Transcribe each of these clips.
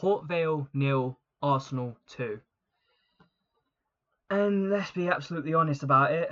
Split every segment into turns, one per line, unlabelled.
Port Vale 0, Arsenal 2. And let's be absolutely honest about it,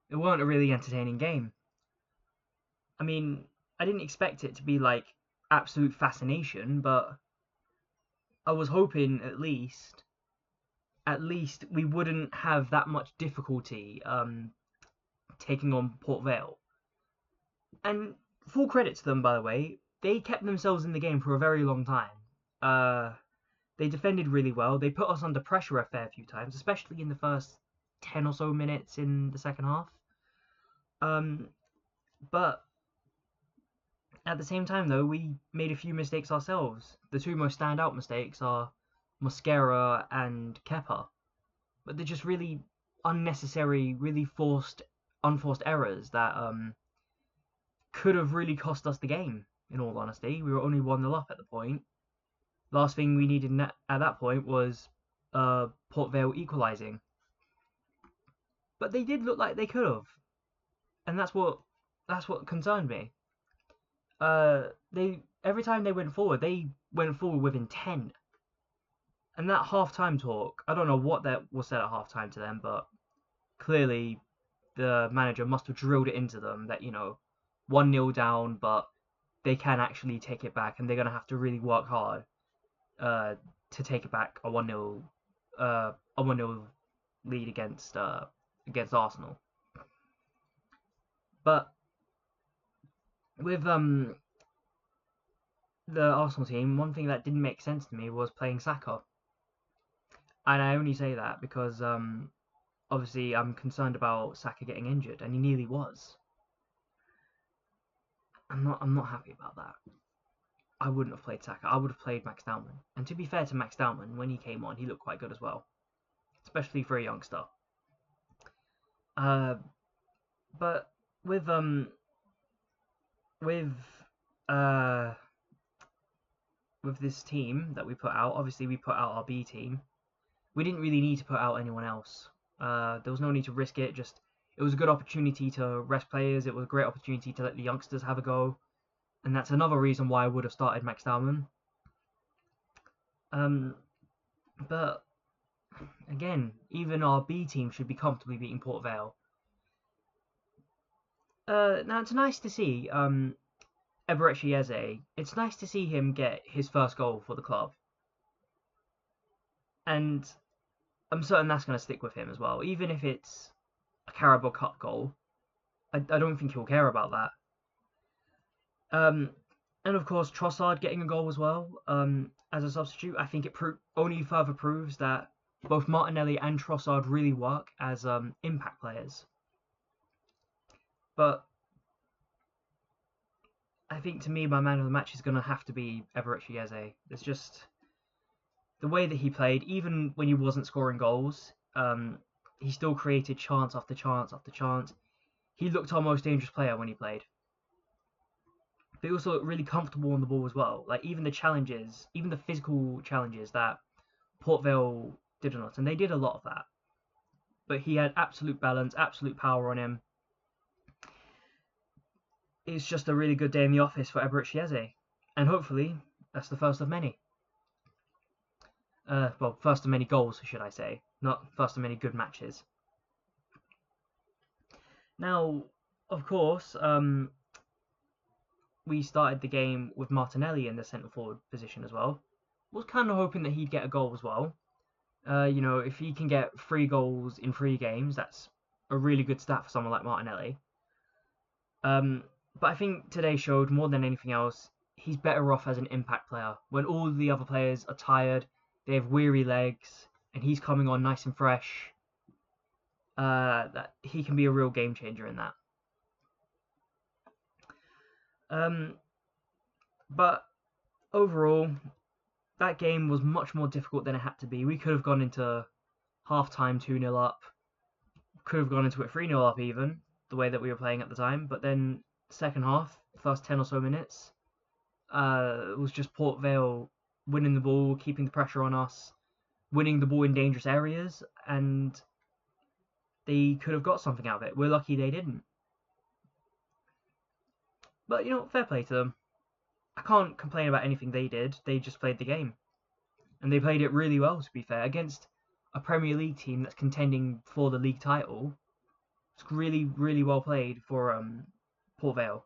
it weren't a really entertaining game. I mean, I didn't expect it to be like absolute fascination, but I was hoping at least we wouldn't have that much difficulty taking on Port Vale. And full credit to them, by the way, they kept themselves in the game for a very long time. They defended really well. They put us under pressure a fair few times, especially in the first 10 or so minutes in the second half. But at the same time, though, we made a few mistakes ourselves. The two most standout mistakes are Mosquera and Kepa. But they're just really unnecessary, really unforced errors that could have really cost us the game, in all honesty. We were only 1-0 up at the point. Last thing we needed at that point was Port Vale equalising. But they did look like they could have. And that's what concerned me. Every time they went forward with intent. And that half-time talk, I don't know what that was said at half-time to them, but clearly the manager must have drilled it into them that, 1-0 down, but they can actually take it back, and they're going to have to really work hard to take it back, a 1-0 lead against Arsenal. But with the Arsenal team, one thing that didn't make sense to me was playing Saka. And I only say that because obviously I'm concerned about Saka getting injured, and he nearly was. I'm not happy about that. I wouldn't have played Saka. I would have played Max Dowman. And to be fair to Max Dowman, when he came on, he looked quite good as well, especially for a youngster. But with this team that we put out, obviously we put out our B team. We didn't really need to put out anyone else. There was no need to risk it. It was a good opportunity to rest players. It was a great opportunity to let the youngsters have a go. And that's another reason why I would have started Max Dowman. But again, even our B team should be comfortably beating Port Vale. Now it's nice to see Eberechi Eze. It's nice to see him get his first goal for the club. And I'm certain that's going to stick with him as well. Even if it's a Carabao Cup goal, I don't think he'll care about that. And of course, Trossard getting a goal as well as a substitute. I think it only further proves that both Martinelli and Trossard really work as impact players. But I think, to me, my man of the match is going to have to be Eberechi Eze. It's just the way that he played, even when he wasn't scoring goals, he still created chance after chance after chance. He looked our most dangerous player when he played. But he also looked really comfortable on the ball as well. Like, even the challenges, even the physical challenges that Port Vale did on us, and they did a lot of that. But he had absolute balance, absolute power on him. It's just a really good day in the office for Eberechi Eze. And hopefully, that's the first of many. Well, first of many goals, should I say. Not first of many good matches. Now, of course, we started the game with Martinelli in the centre-forward position as well. Was kind of hoping that he'd get a goal as well. If he can get 3 goals in 3 games, that's a really good stat for someone like Martinelli. But I think today showed, more than anything else, he's better off as an impact player. When all the other players are tired, they have weary legs, and he's coming on nice and fresh, that he can be a real game changer in that. But overall, that game was much more difficult than it had to be. We could have gone into half-time 2-0 up. Could have gone into it 3-0 up even, the way that we were playing at the time. But then, second half, first 10 or so minutes, it was just Port Vale winning the ball, keeping the pressure on us, winning the ball in dangerous areas, and they could have got something out of it. We're lucky they didn't. But, fair play to them. I can't complain about anything they did. They just played the game. And they played it really well, to be fair, against a Premier League team that's contending for the league title. It's really, really well played for Port Vale.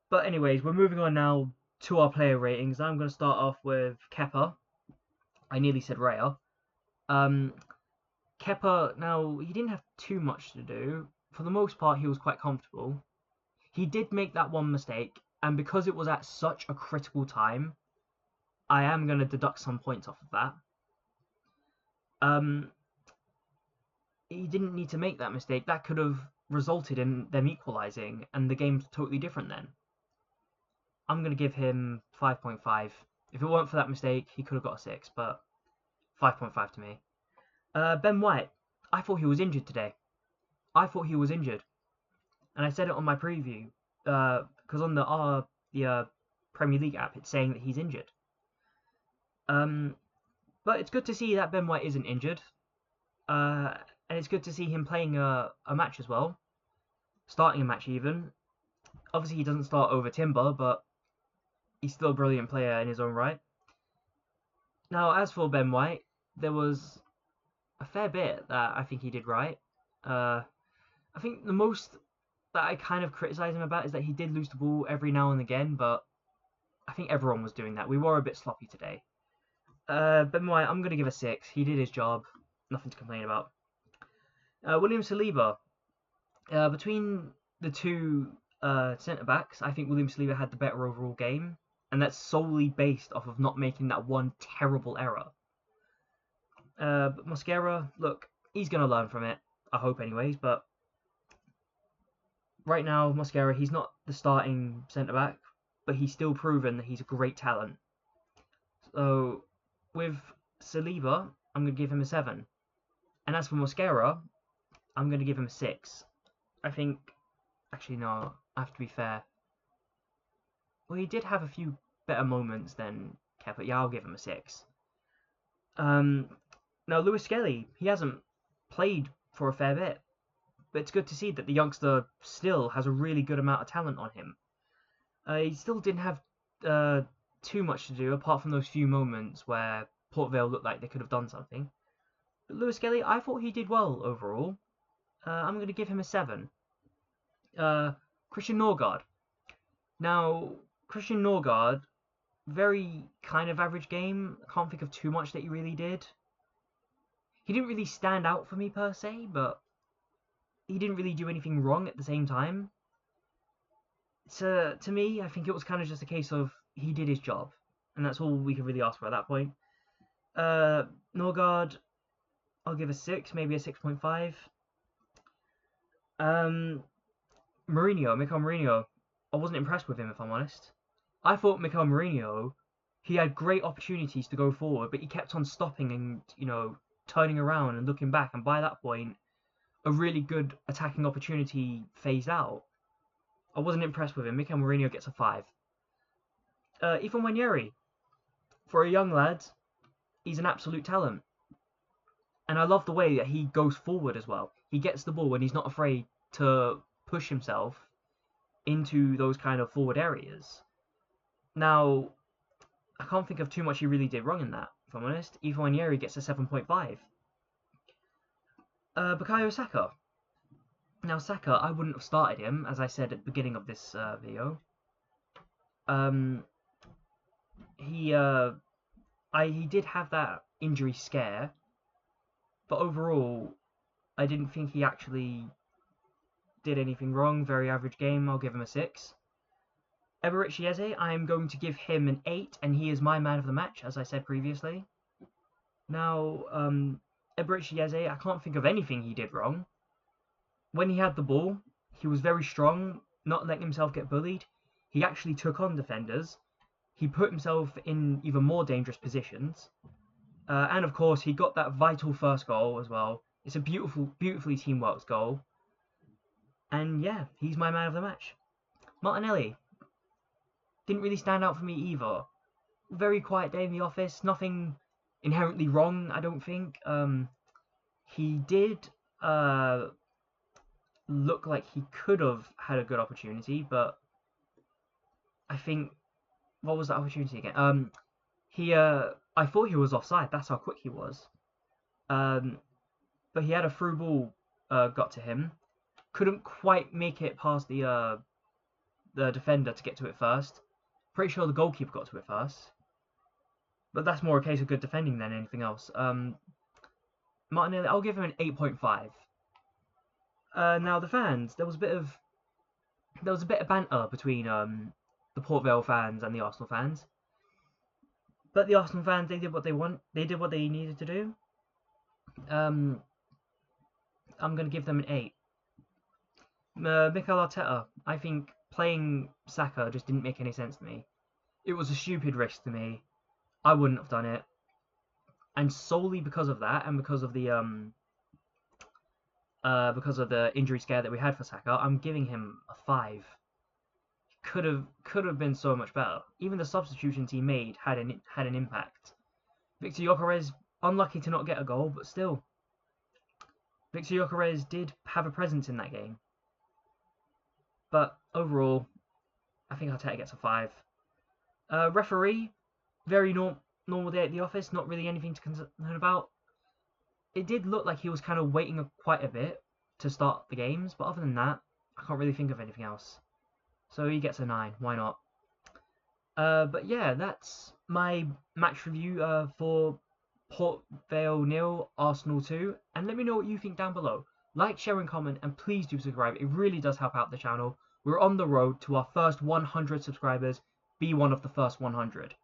But anyways, we're moving on now to our player ratings. I'm going to start off with Kepa. I nearly said Raya. Um, Kepa, now, he didn't have too much to do. For the most part, he was quite comfortable. He did make that one mistake, and because it was at such a critical time, I am going to deduct some points off of that. He didn't need to make that mistake. That could have resulted in them equalising, and the game's totally different then. I'm going to give him 5.5. If it weren't for that mistake, he could have got a 6, but 5.5 to me. Ben White, I thought he was injured today. I thought he was injured. And I said it on my preview, because on the Premier League app, it's saying that he's injured. But it's good to see that Ben White isn't injured. And it's good to see him playing a match as well. Starting a match even. Obviously he doesn't start over Timber, but he's still a brilliant player in his own right. Now, as for Ben White, there was a fair bit that I think he did right. I think the most that I kind of criticise him about is that he did lose the ball every now and again, but I think everyone was doing that. We were a bit sloppy today. Ben White, I'm going to give a 6. He did his job. Nothing to complain about. William Saliba. Between the two centre-backs, I think William Saliba had the better overall game, and that's solely based off of not making that one terrible error. But Mosquera, look, he's going to learn from it. I hope anyways, but right now, Mosquera, he's not the starting centre-back, but he's still proven that he's a great talent. So, with Saliba, I'm going to give him a 7. And as for Mosquera, I'm going to give him a 6. I think, actually no, I have to be fair. Well, he did have a few better moments than Kepa. Yeah, I'll give him a 6. Now, Lewis Skelly, he hasn't played for a fair bit, but it's good to see that the youngster still has a really good amount of talent on him. He still didn't have too much to do, apart from those few moments where Port Vale looked like they could have done something. But Lewis Skelly, I thought he did well overall. I'm going to give him a 7. Christian Norgard. Now, Christian Norgard, very kind of average game. I can't think of too much that he really did. He didn't really stand out for me per se, but he didn't really do anything wrong at the same time. To me, I think it was kind of just a case of he did his job, and that's all we could really ask for at that point. Norgard, I'll give a 6, maybe a 6.5. Mikel Mourinho, I wasn't impressed with him, if I'm honest. I thought Mikel Mourinho, he had great opportunities to go forward, but he kept on stopping and, turning around and looking back, and by that point, a really good attacking opportunity phased out. I wasn't impressed with him. Mikel Mourinho gets a 5. Ethan Wanyeri, for a young lad, he's an absolute talent. And I love the way that he goes forward as well. He gets the ball and he's not afraid to push himself into those kind of forward areas. Now, I can't think of too much he really did wrong in that, if I'm honest. Ethan Wanyeri gets a 7.5. Bukayo Saka. Now, Saka, I wouldn't have started him, as I said at the beginning of this video. He did have that injury scare, but overall, I didn't think he actually did anything wrong. Very average game. I'll give him a 6. Eberechi Eze, I'm going to give him an 8, and he is my man of the match, as I said previously. Now, Eberechi Eze, I can't think of anything he did wrong. When he had the ball, he was very strong, not letting himself get bullied. He actually took on defenders. He put himself in even more dangerous positions. And of course, he got that vital first goal as well. It's a beautifully teamworked goal. And yeah, he's my man of the match. Martinelli didn't really stand out for me either. Very quiet day in the office. Nothing inherently wrong, I don't think. He did look like he could have had a good opportunity, but I think, what was that opportunity again? I thought he was offside. That's how quick he was. Um, but he had a through ball got to him. Couldn't quite make it past the defender to get to it first. Pretty sure the goalkeeper got to it first. But that's more a case of good defending than anything else. Martinelli, I'll give him an 8.5. Now the fans, there was a bit of banter between the Port Vale fans and the Arsenal fans. But the Arsenal fans, they did what they want. They did what they needed to do. I'm gonna give them an 8. Mikel Arteta, I think playing Saka just didn't make any sense to me. It was a stupid risk to me. I wouldn't have done it. And solely because of that, and because of the injury scare that we had for Saka, I'm giving him a 5. Could have been so much better. Even the substitutions he made had an impact. Victor Gyökeres, unlucky to not get a goal, but still, Victor Gyökeres did have a presence in that game. But overall, I think Arteta gets a 5. Referee, very normal day at the office, not really anything to concern about. It did look like he was kind of waiting quite a bit to start the games, but other than that, I can't really think of anything else. So he gets a 9, why not? But yeah, that's my match review for Port Vale 0, Arsenal 2. And let me know what you think down below. Like, share, and comment, and please do subscribe. It really does help out the channel. We're on the road to our first 100 subscribers. Be one of the first 100.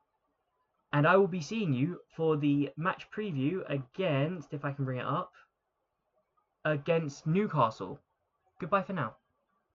And I will be seeing you for the match preview against, if I can bring it up, against Newcastle. Goodbye for now.